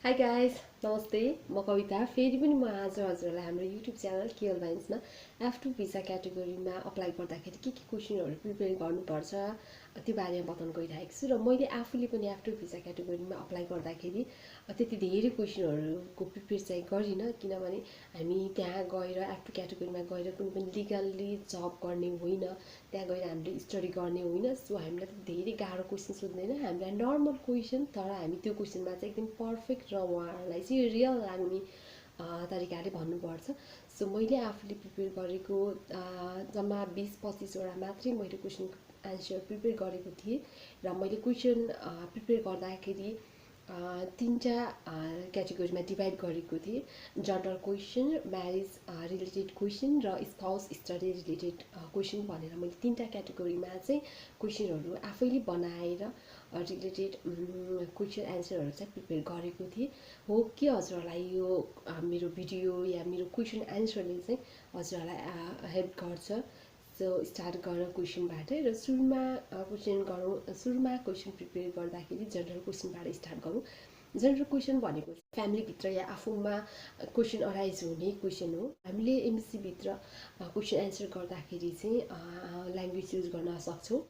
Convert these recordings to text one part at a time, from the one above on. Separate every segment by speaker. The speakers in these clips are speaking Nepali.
Speaker 1: हाई गाइज नमस्ते म कविता फेरि पनि म आज हजुरहरूलाई हाम्रो युट्युब च्यानल केएल भाइन्समा F2 भिसा क्याटेगोरीमा अप्लाई गर्दाखेरि के क्वेसनहरू प्रिपेयर गर्नुपर्छ त्यो बारेमा बताउन गइरहेको छु र मैले आफूले पनि F2 भिसा क्याटेगोरीमा अप्लाई गर्दाखेरि त्यति धेरै क्वेसनहरूको प्रिपेयर चाहिँ गरिनँ किनभने हामी त्यहाँ गएर F2 क्याटेगोरीमा गएर कुनै पनि लिगल्ली जब गर्ने होइन त्यहाँ गएर हामीले स्टडी गर्ने होइन सो हामीलाई त धेरै गाह्रो क्वेसन सोध्दैन हामीलाई नर्मल क्वेसन तर हामी त्यो क्वेसनमा चाहिँ एकदम पर्फेक्ट र उहाँहरूलाई चाहिँ रियल लाग्ने तरिकाले भन्नुपर्छ सो मैले आफूले प्रिपेयर गरेको जम्मा 20-25वटा मात्रै मैले क्वेसन आन्सर प्रिपेयर गरेको थिएँ र मैले क्वेसन प्रिपेयर गर्दाखेरि तीनटा क्याटेगोरीमा डिभाइड गरेको थिएँ general question marriage related question र स्पाउस स्टडी रिलेटेड क्वेसन भनेर मैले तीनटा क्याटेगोरीमा चाहिँ क्वेसनहरू आफैले बनाएर रिलेटेड क्वेसन एन्सरहरू चाहिँ प्रिपेयर गरेको थिएँ हो कि हजुरहरूलाई यो मेरो भिडियो या मेरो क्वेसन एन्सरले चाहिँ हजुरहरूलाई हेल्प गर्छ सो स्टार्ट गरौँ क्वेसनबाटै र सुरुमा क्वेसन प्रिपेयर गर्दाखेरि जनरल क्वेसनबाट स्टार्ट गरौँ जनरल क्वेसन भनेको फ्यामिलीभित्र या आफूमा क्वेसन अराइज हुने क्वेसन हो हामीले एमएससीभित्र क्वेसन एन्सर गर्दाखेरि चाहिँ ल्याङ्ग्वेज युज गर्न सक्छौँ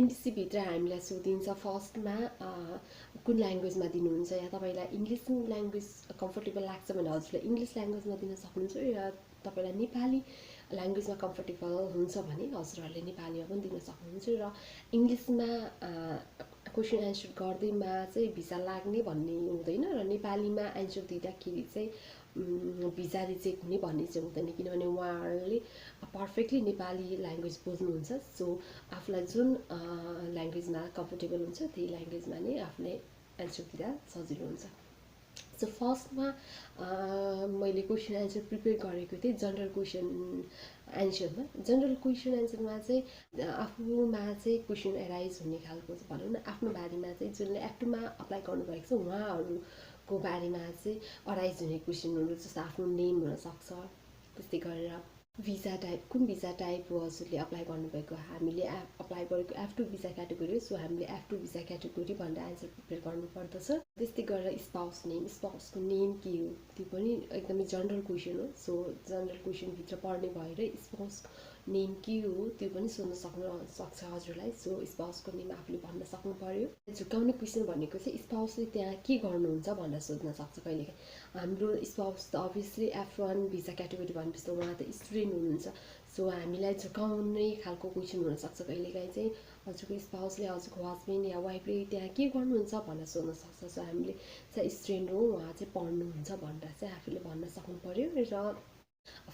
Speaker 1: एमएससीभित्र हामीलाई सोधिन्छ फर्स्टमा कुन ल्याङ्ग्वेजमा दिनुहुन्छ या तपाईँलाई इङ्ग्लिस ल्याङ्ग्वेज कम्फर्टेबल लाग्छ भने हजुरले इङ्ग्लिस ल्याङ्ग्वेजमा दिन सक्नुहुन्छ या तपाईँलाई नेपाली ल्याङ्ग्वेजमा कम्फर्टेबल हुन्छ भने हजुरहरूले नेपालीमा पनि दिन सक्नुहुन्छ र इङ्ग्लिसमा क्वेसन एन्सर गर्दैमा चाहिँ भिसा लाग्ने भन्ने हुँदैन र नेपालीमा एन्सर दिँदाखेरि चाहिँ भिसा रिजेक्ट हुने भन्ने चाहिँ हुँदैन किनभने उहाँहरूले पर्फेक्टली नेपाली ल्याङ्ग्वेज बुझ्नुहुन्छ सो आफूलाई जुन ल्याङ्ग्वेजमा कम्फर्टेबल हुन्छ त्यही ल्याङ्ग्वेजमा नै आफूले एन्सर दिँदा सजिलो हुन्छ सो फर्स्टमा मैले क्वेसन एन्सर प्रिपेयर गरेको थिएँ जनरल क्वेसन एन्सरमा जनरल क्वेसन एन्सरमा चाहिँ आफूमा चाहिँ क्वेसन एराइज हुने खालको भनौँ न आफ्नो बारेमा चाहिँ जसले F2मा अप्लाई गर्नुभएको छ उहाँहरूको बारेमा चाहिँ अराइज हुने क्वेसनहरू जस्तो आफ्नो नेम हुनसक्छ त्यस्तै गरेर भिसा टाइप कुन भिसा टाइप हो हजुरले अप्लाई गर्नुभएको हामीले अप्लाई गरेको F2 भिसा क्याटेगोरी हो सो हामीले F2 भिसा क्याटेगोरी भनेर एन्सर प्रिपेयर गर्नुपर्दछ त्यस्तै गरेर स्पाउसको नेम के हो त्यो पनि एकदमै जनरल क्वेसन हो सो जनरल क्वेसनभित्र पर्ने भएर स्पाउस नेम के हो त्यो पनि सोध्न सक्छ हजुरलाई सो स्पाउसको नेम आफूले भन्न सक्नु पर्यो झुकाउने क्वेसन भनेको चाहिँ स्पाउसले त्यहाँ के गर्नुहुन्छ भनेर सोध्न सक्छ कहिलेकाहीँ हाम्रो स्पाउस त अभियसली F1 भिसा क्याटेगोरी भनेपछि उहाँ त स्टुडेन्ट हुनुहुन्छ सो हामीलाई झुकाउने खालको क्वेसन हुनसक्छ कहिलेकाहीँ चाहिँ हजुरको स्पाउसले हजुरको हस्बेन्ड या वाइफले त्यहाँ के गर्नुहुन्छ भनेर सोध्न सक्छ सो हामीले चाहिँ स्टुडेन्ट हो उहाँ चाहिँ पढ्नुहुन्छ भनेर चाहिँ आफूले भन्न सक्नु पर्यो र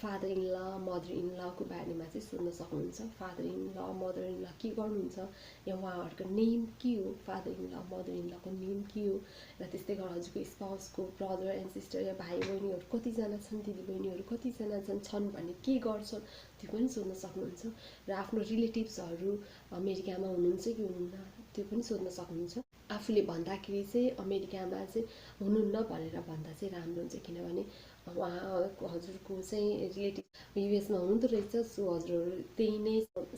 Speaker 1: फादर इन ल मदर इन लको बारेमा चाहिँ सोध्न सक्नुहुन्छ फादर इन ल मदर इन ल के गर्नुहुन्छ या उहाँहरूको नेम के हो फादर इन ल मदर इन लको नेम के हो र त्यस्तै गरेर हजुरको स्पाउसको ब्रदर एन्ड सिस्टर या भाइ बहिनीहरू कतिजना छन् दिदी बहिनीहरू कतिजना छन् भने के गर्छन् त्यो पनि सोध्न सक्नुहुन्छ र आफ्नो रिलेटिभ्सहरू अमेरिकामा हुनुहुन्छ कि हुनुहुन्न त्यो पनि सोध्न सक्नुहुन्छ आफूले भन्दाखेरि चाहिँ अमेरिकामा चाहिँ हुनुहुन्न भनेर भन्दा चाहिँ राम्रो हुन्छ किनभने उहाँ हजुरको चाहिँ रिलेटिभ युएसमा हुनुहुँदो रहेछ सो हजुरहरू त्यही नै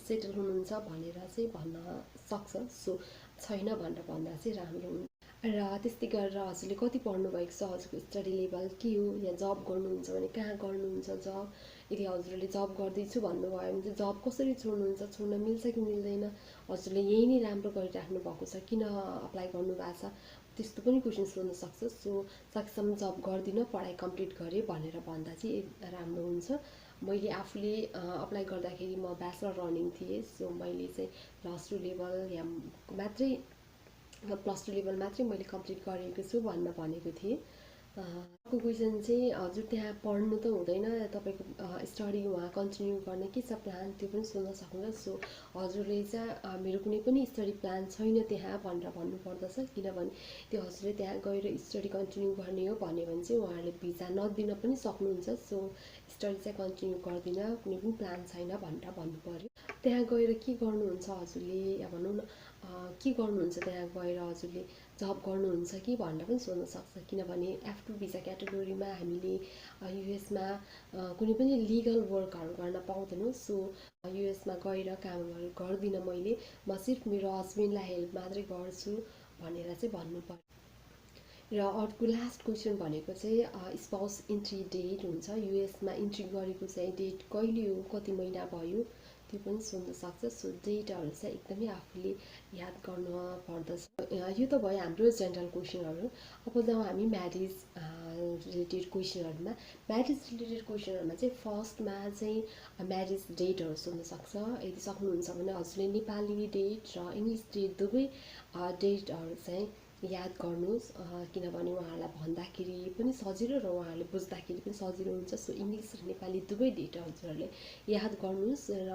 Speaker 1: सेटल हुनुहुन्छ भनेर चाहिँ भन्न सक्छ सो छैन भनेर भन्दा चाहिँ राम्रो हुन्छ र त्यस्तै गरेर हजुरले कति पढ्नुभएको छ हजुरको स्टडी लेभल के हो या जब गर्नुहुन्छ भने कहाँ गर्नुहुन्छ जब यदि हजुरले जब गर्दैछु भन्नुभयो भने चाहिँ जब कसरी छोड्न मिल्छ कि मिल्दैन हजुरले यही नै राम्रो गरिराख्नु भएको छ किन अप्लाई गर्नुभएको छ त्यस्तो पनि क्वेसन सोध्न सक्छ सो सकेसम्म जब गर्दिनँ पढाइ कम्प्लिट गरेँ भनेर भन्दा चाहिँ राम्रो हुन्छ मैले आफूले अप्लाई गर्दाखेरि म ब्याचलर रनिङ थिएँ सो मैले चाहिँ +2 लेभल या मात्रै +2 लेभल मात्रै मैले कम्प्लिट गरेको छु भनेको थिएँ अर्को क्वेसन चाहिँ हजुर त्यहाँ पढ्नु त हुँदैन तपाईँको स्टडी उहाँ कन्टिन्यू गर्ने के छ प्लान त्यो पनि सोध्न सक्नुहुन्छ सो हजुरले चाहिँ मेरो कुनै पनि स्टडी प्लान छैन त्यहाँ भनेर भन्नुपर्दछ किनभने त्यो हजुरले त्यहाँ गएर स्टडी कन्टिन्यू गर्ने हो भन्यो भने चाहिँ उहाँहरूले भिजा नदिन पनि सक्नुहुन्छ सो स्टडी चाहिँ कन्टिन्यू गर्दिनँ कुनै पनि प्लान छैन भनेर भन्नु पर्यो त्यहाँ गएर के गर्नुहुन्छ हजुरले या भनौँ न के गर्नुहुन्छ त्यहाँ गएर हजुरले जब गर्नुहुन्छ कि भनेर पनि सोध्न सक्छ किनभने F2 भिसा क्याटेगोरीमा हामीले युएसमा कुनै पनि लिगल वर्कहरू गर्न पाउँदैनौँ सो युएसमा गएर कामहरू गर्दिनँ मैले म सिर्फ मेरो हस्बेन्डलाई हेल्प मात्रै गर्छु भनेर चाहिँ भन्नु पर्यो र अर्को लास्ट क्वेसन भनेको चाहिँ स्पाउस इन्ट्री डेट हुन्छ, युएसमा इन्ट्री गरेको चाहिँ डेट कहिले हो, कति महिना भयो, त्यो पनि सोध्न सक्छ। सो डेटहरू चाहिँ एकदमै आफूले याद गर्नु पर्दछ। यो त भयो हाम्रो जेनरल क्वेसनहरू। अब जाउँ हामी म्यारिज रिलेटेड क्वेसनहरूमा। म्यारिज रिलेटेड क्वेसनहरूमा चाहिँ फर्स्टमा चाहिँ म्यारिज डेटहरू सोध्न सक्छ। यदि सक्नुहुन्छ भने हजुरले नेपाली डेट र इङ्ग्लिस डेट दुवै डेटहरू चाहिँ याद गर्नुहोस्, किनभने उहाँहरूलाई भन्दाखेरि पनि सजिलो र उहाँहरूले बुझ्दाखेरि पनि सजिलो हुन्छ। सो इङ्ग्लिस र नेपाली दुवै डेट हजुरहरूले याद गर्नुहोस्। र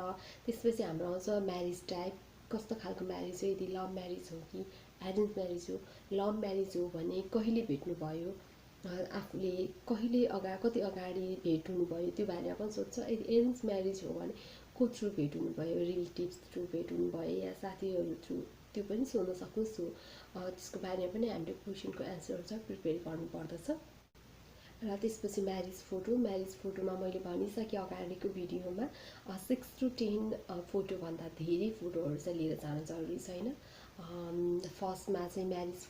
Speaker 1: त्यसपछि हाम्रो आउँछ म्यारिज टाइप, कस्तो खालको म्यारिज हो, यदि लभ म्यारिज हो कि एरेन्ज म्यारिज हो। लभ म्यारिज हो भने कहिले भेट्नुभयो, आफूले कहिले कति अगाडि भेट हुनुभयो, त्यो बारेमा पनि सोध्छ। यदि एरेन्ज म्यारिज हो भने को थ्रु भेट हुनुभयो, रिलेटिभ्स थ्रु भेट हुनुभयो या साथीहरू थ्रु, त्यो पनि सोध्न सक्नुहोस्। सो त्यसको बारेमा पनि हामीले क्वेसनको एन्सरहरू चाहिँ प्रिपेयर गर्नुपर्दछ। र त्यसपछि म्यारिज फोटोमा मैले भनिसकेँ अगाडिको भिडियोमा 6 to 10 फोटोभन्दा धेरै फोटोहरू चाहिँ लिएर जान जरुरी छैन। फर्स्टमा चाहिँ म्यारिज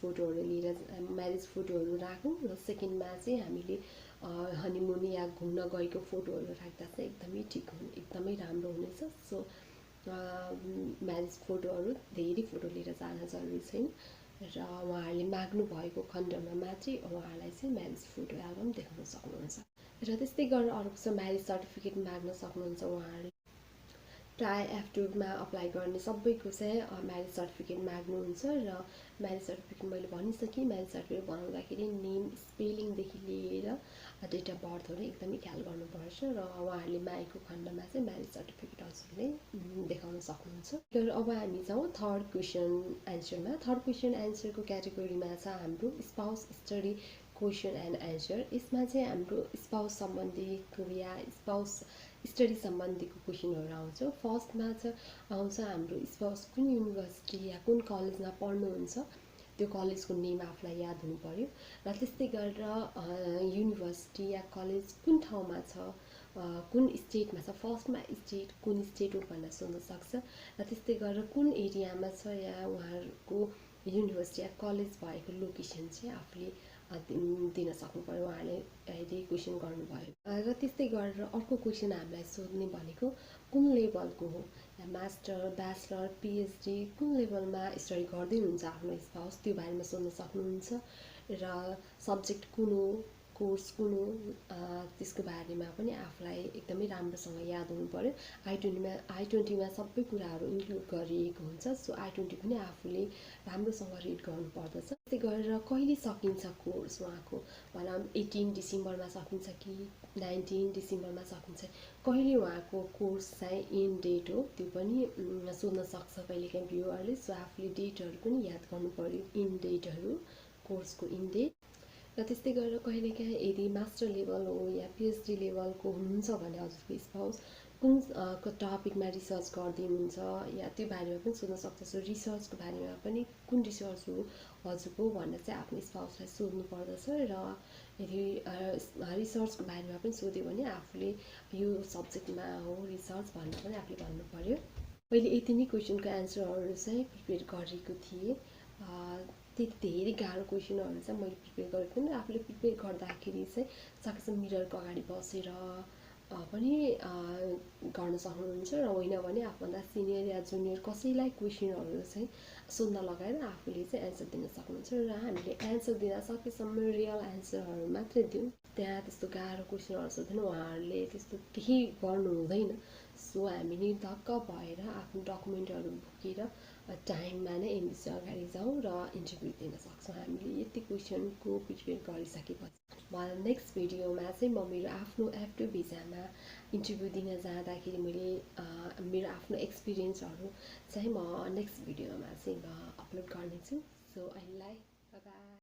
Speaker 1: फोटोहरू राखौँ र सेकेन्डमा चाहिँ हामीले हनीमुन या घुम्न गएको फोटोहरू राख्दा चाहिँ एकदमै ठिक हुने, एकदमै राम्रो हुनेछ। सो म्यारिज फोटोहरू धेरै फोटो लिएर जान जरुरी छैन र उहाँहरूले माग्नु भएको खण्डमा मात्रै उहाँहरूलाई चाहिँ म्यारिज फोटो एल्बम देखाउन सक्नुहुन्छ। र त्यस्तै गरेर अर्को छ म्यारिज सर्टिफिकेट माग्न सक्नुहुन्छ उहाँहरूले। प्राय एफटुमा अप्लाई गर्ने सबैको चाहिँ म्यारिज सर्टिफिकेट माग्नुहुन्छ। र म्यारिज सर्टिफिकेट मैले भनिसकेँ, म्यारिज सर्टिफिकेट बनाउँदाखेरि नेम स्पेलिङदेखि लिएर डेट अफ बर्थहरू एकदमै ख्याल गर्नुपर्छ र उहाँहरूले मागेको खण्डमा चाहिँ म्यारिज सर्टिफिकेट हजुरले देखाउन सक्नुहुन्छ। र अब हामी जाउँ थर्ड क्वेसन एन्सरमा। थर्ड क्वेसन एन्सरको क्याटेगोरीमा छ हाम्रो spouse study question and answer. यसमा चाहिँ हाम्रो स्पाउस सम्बन्धीको या स्पाउस स्टडी सम्बन्धीको क्वेसनहरू आउँछ। फर्स्टमा चाहिँ आउँछ हाम्रो स्पाउस कुन युनिभर्सिटी या कुन कलेजमा पढ्नुहुन्छ, त्यो कलेजको नेम आफूलाई याद हुनु पर्यो। र त्यस्तै गरेर युनिभर्सिटी या कलेज कुन ठाउँमा छ, कुन स्टेटमा छ, फर्स्टमा स्टेट कुन स्टेट हो भनेर सोध्न सक्छ। र त्यस्तै गरेर कुन एरियामा छ या उहाँहरूको युनिभर्सिटी या कलेज भएको लोकेसन चाहिँ आफूले दिन सक्नु पर्यो उहाँले यदि क्वेसन गर्नुभयो। र त्यस्तै गरेर अर्को क्वेसन हामीलाई सोध्ने भनेको कुन लेभलको हो, या मास्टर, ब्याचलर, पिएचडी कुन लेभलमा स्टडी गर्दै हुनुहुन्छ आफ्नो स्पाउस, त्यो बारेमा सोध्न सक्नुहुन्छ। र सब्जेक्ट कुन हो, कोर्स कुन हो, त्यसको बारेमा पनि आफूलाई एकदमै राम्रोसँग याद हुनु पर्यो। I20मा सबै कुराहरू इन्क्लुड गरिएको हुन्छ। सो I20 पनि आफूले राम्रोसँग रिड गर्नुपर्दछ। त्यस्तै गरेर कहिले सकिन्छ कोर्स उहाँको, भनौँ 18 डिसेम्बरमा सकिन्छ कि 19 डिसेम्बरमा सकिन्छ, कहिले उहाँको कोर्स चाहिँ एन्ड डेट हो, त्यो पनि सोध्न सक्छ कहिलेकाहीँ भ्युअरले। सो आफूले डेटहरू पनि याद गर्नु पर्यो, एन्ड डेटहरू, कोर्सको एन्ड डेट। र त्यस्तै गरेर कहिलेकाहीँ यदि मास्टर लेभल हो या पिएचडी लेभलको हुनुहुन्छ भने हजुरको स्पाउस कुन टपिकमा रिसर्च गर्दै हुनुहुन्छ या त्यो बारेमा पनि सोध्न सक्छ। सो रिसर्चको बारेमा पनि कुन रिसर्च हो हजुरको भनेर चाहिँ आफ्नो स्पाउसलाई सोध्नु पर्दछ। र यदि रिसर्चको बारेमा पनि सोध्यो भने आफूले यो सब्जेक्टमा हो रिसर्च भनेर पनि आफूले भन्नु पर्यो। मैले यति नै क्वेसनको एन्सरहरू चाहिँ प्रिपेयर गरेको थिएँ। त्यति धेरै गाह्रो क्वेसनहरू चाहिँ मैले प्रिपेयर गरेको थिएँ। आफूले प्रिपेयर गर्दाखेरि चाहिँ सकेसम्म मिररको अगाडि बसेर पनि गर्न सक्नुहुन्छ र होइन भने आफूभन्दा सिनियर या जुनियर कसैलाई क्वेसनहरू चाहिँ सोध्न लगाएर आफूले चाहिँ एन्सर दिन सक्नुहुन्छ। र हामीले एन्सर दिन सकेसम्म रियल एन्सरहरू मात्रै दिउँ, त्यहाँ त्यस्तो गाह्रो क्वेसनहरू सोध्दैन, उहाँहरूले त्यस्तो केही गर्नु हुँदैन। सो हामी निर्धक्क भएर आफ्नो डकुमेन्टहरू बोकेर टाइममा नै एमबिसी अगाडि जाउँ र इन्टरभ्यू दिन सक्छौँ हामीले यति क्वेसनको प्रिपेयर गरिसकेपछि। नेक्स्ट भिडियोमा चाहिँ म मेरो आफ्नो F2 भिजामा इन्टरभ्यू दिन जाँदाखेरि मैले मेरो आफ्नो एक्सपिरियन्सहरू चाहिँ म नेक्स्ट भिडियोमा चाहिँ अपलोड गर्नेछु। सो अहिले बाइ बाइ।